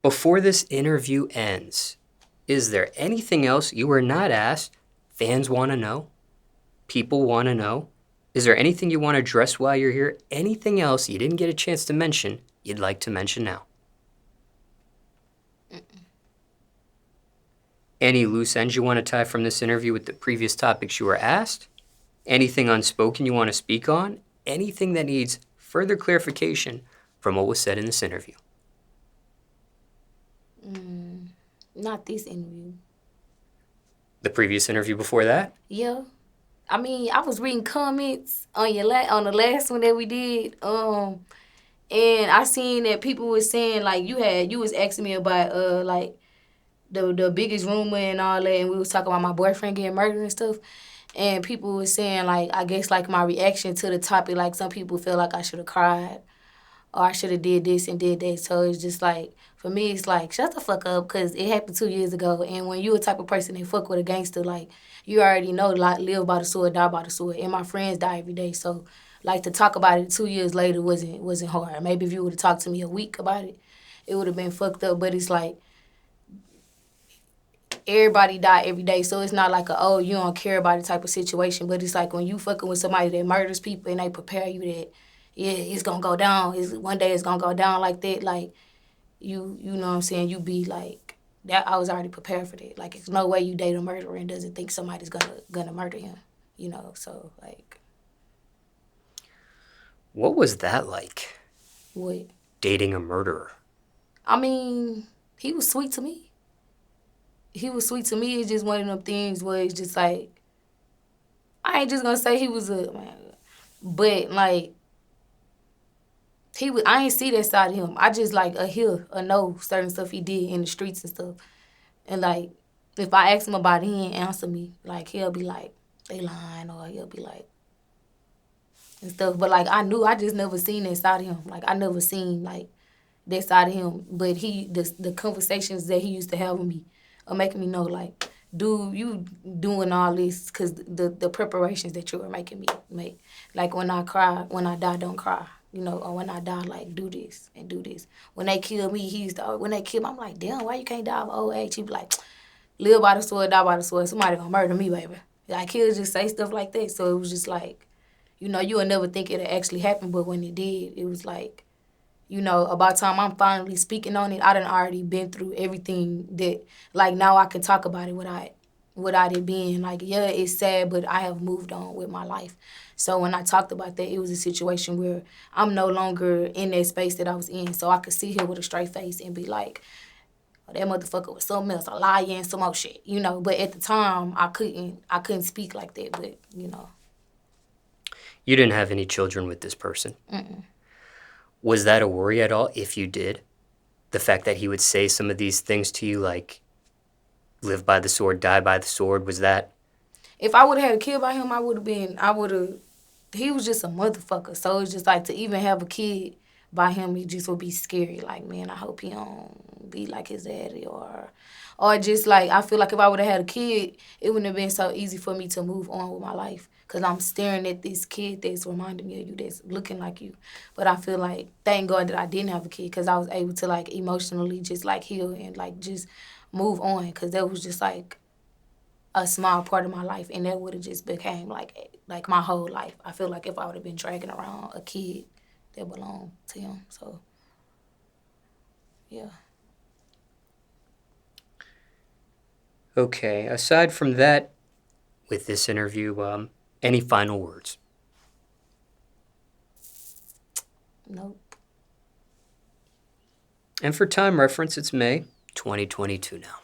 Before this interview ends, is there anything else you were not asked? Fans want to know? People want to know? Is there anything you want to address while you're here? Anything else you didn't get a chance to mention you'd like to mention now? Any loose ends you want to tie from this interview with the previous topics you were asked? Anything unspoken you want to speak on? Anything that needs further clarification from what was said in this interview? Not this interview. The previous interview before that? Yeah. I mean, I was reading comments on on the last one that we did, and I seen that people was saying like you was asking me about like the biggest rumor and all that, and we was talking about my boyfriend getting murdered and stuff, and people was saying like I guess like my reaction to the topic, like some people feel like I should have cried or I should have did this and did that. So it's just like, for me, it's like, shut the fuck up, because it happened 2 years ago. And when you a type of person that fuck with a gangster, like, you already know, like, live by the sword, die by the sword. And my friends die every day. So, like, to talk about it 2 years later wasn't hard. Maybe if you would have talked to me a week about it, it would have been fucked up. But it's like, everybody die every day. So it's not like oh, you don't care about it type of situation. But it's like when you fucking with somebody that murders people and they prepare you that, yeah, it's gonna go down. One day it's gonna go down like that. Like, you know what I'm saying? You be like, that. I was already prepared for that. Like, it's no way you date a murderer and doesn't think somebody's gonna murder him. You know, so like. What was that like? What? Dating a murderer. I mean, he was sweet to me. He was sweet to me. It's just one of them things where it's just like, I ain't just gonna say he was a man, but like, I ain't see that side of him. I just like know certain stuff he did in the streets and stuff. And like, if I ask him about it, he ain't answer me. Like, he'll be like, they lying, or he'll be like, and stuff. But like, I just never seen that side of him. Like, I never seen like that side of him. But the conversations that he used to have with me are making me know like, dude, you doing all this because the preparations that you were making me make. Like, when I cry, when I die, don't cry. You know, or when I die, like, do this and do this. When they kill me, when they kill me, I'm like, damn, why you can't die of old age? He be like, live by the sword, die by the sword. Somebody gonna murder me, baby. Like, he'll just say stuff like that. So it was just like, you know, you would never think it'd actually happen, but when it did, it was like, you know, about time I'm finally speaking on it, I done already been through everything that, like, now I can talk about it without it being like, yeah, it's sad, but I have moved on with my life. So when I talked about that, it was a situation where I'm no longer in that space that I was in. So I could sit here with a straight face and be like, oh, that motherfucker was something else, a liar and some more shit, you know. But at the time, I couldn't speak like that, but, you know. You didn't have any children with this person. Mm-mm. Was that a worry at all if you did? The fact that he would say some of these things to you, like, live by the sword, die by the sword, was that? If I would have had a kid by him, he was just a motherfucker. So it's just like, to even have a kid by him, it just would be scary. Like, man, I hope he don't be like his daddy, or just like, I feel like if I would have had a kid, it wouldn't have been so easy for me to move on with my life. Because I'm staring at this kid that's reminding me of you, that's looking like you. But I feel like, thank God that I didn't have a kid, because I was able to, like, emotionally just, like, heal and, like, just move on. Because that was just, like, a small part of my life, and that would have just became, like my whole life. I feel like if I would have been dragging around a kid that belonged to him. So, yeah. Okay, aside from that, with this interview, any final words? Nope. And for time reference, it's May 2022 now.